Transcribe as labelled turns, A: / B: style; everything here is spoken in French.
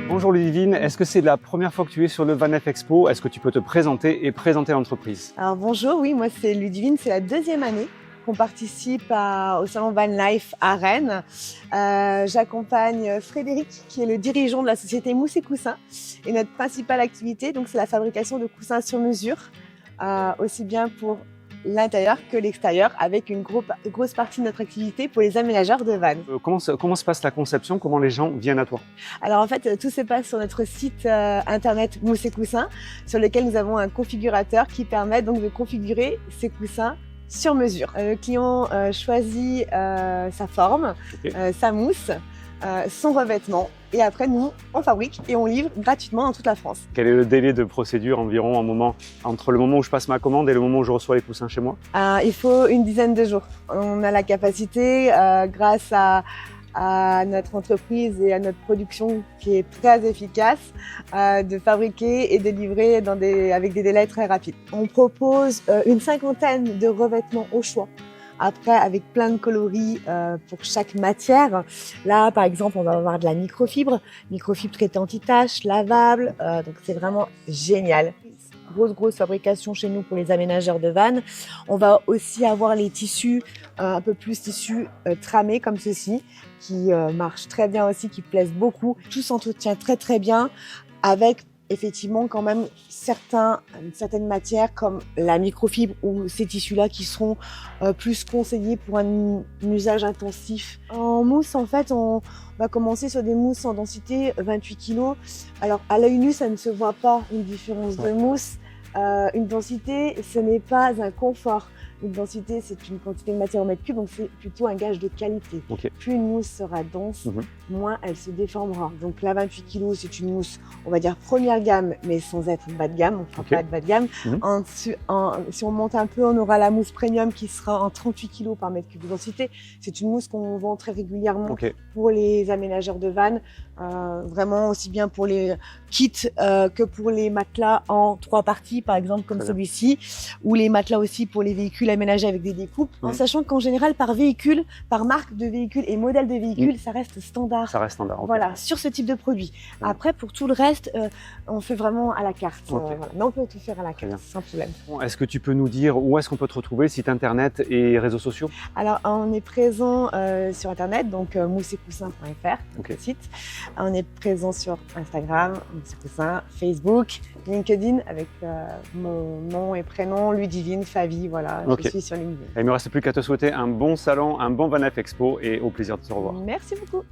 A: Bonjour Ludivine, est-ce que c'est la première fois que tu es sur le VanF Expo? Est-ce que tu peux te présenter et présenter l'entreprise?
B: Alors bonjour, oui, moi c'est Ludivine, c'est la deuxième année qu'on participe au salon Van Life à Rennes. J'accompagne Frédéric, qui est le dirigeant de la société Mousse et Coussins. Et notre principale activité, donc, c'est la fabrication de coussins sur mesure, aussi bien pour l'intérieur que l'extérieur, avec une grosse partie de notre activité pour les aménageurs de vannes.
A: Comment se passe la conception? Comment les gens viennent à toi?
B: Alors en fait, tout se passe sur notre site internet Mousse et Coussins, sur lequel nous avons un configurateur qui permet donc de configurer ces coussins sur mesure. Le client choisit sa forme, sa mousse, son revêtement, et après nous on fabrique et on livre gratuitement dans toute la France.
A: Quel est le délai de procédure environ entre le moment où je passe ma commande et le moment où je reçois les coussins chez moi?
B: Il faut une dizaine de jours. On a la capacité, grâce à notre entreprise et à notre production qui est très efficace, de fabriquer et de livrer avec des délais très rapides. On propose une cinquantaine de revêtements au choix. Après, avec plein de coloris pour chaque matière. Là, par exemple, on va avoir de la microfibre traitée anti-taches, lavable. Donc, c'est vraiment génial. Grosse fabrication chez nous pour les aménageurs de vannes. On va aussi avoir les tissus, un peu plus tissus tramés comme ceci, qui marchent très bien aussi, qui plaisent beaucoup. Tout s'entretient très bien avec effectivement quand même certaines matières comme la microfibre ou ces tissus-là qui seront plus conseillés pour un usage intensif. En mousse, en fait, on va commencer sur des mousses en densité 28 kg. Alors à l'œil nu, ça ne se voit pas une différence de mousse. Une densité, ce n'est pas un confort. Une densité, c'est une quantité de matière au mètre cube, donc c'est plutôt un gage de qualité. Plus une mousse sera dense, moins elle se déformera. Donc la 28 kg, c'est une mousse, on va dire première gamme, mais sans être bas de gamme. On ne fera pas de bas de gamme. Si on monte un peu, on aura la mousse premium qui sera en 38 kg par mètre cube de densité. C'est une mousse qu'on vend très régulièrement pour les aménageurs de vannes, vraiment aussi bien pour les kits que pour les matelas en 3 parties, par exemple comme celui-ci, ou les matelas aussi pour les véhicules aménagés avec des découpes, en sachant qu'en général par véhicule, par marque de véhicule et modèle de véhicule, ça reste standard.
A: Ça reste standard.
B: Voilà, sur ce type de produit. Après, pour tout le reste, on fait vraiment à la carte. Voilà. Mais on peut tout faire à la carte, sans problème.
A: Est-ce que tu peux nous dire où est-ce qu'on peut te retrouver, site internet et réseaux sociaux?
B: Alors, on est présent sur internet, donc mousseetcoussin.fr, site. On est présent sur Instagram, Mousse et Coussins, Facebook, LinkedIn avec mon nom et prénom, Ludivine Favi, voilà, je suis sur LinkedIn.
A: Il ne me reste plus qu'à te souhaiter un bon salon, un bon VanF Expo et au plaisir de te revoir.
B: Merci beaucoup.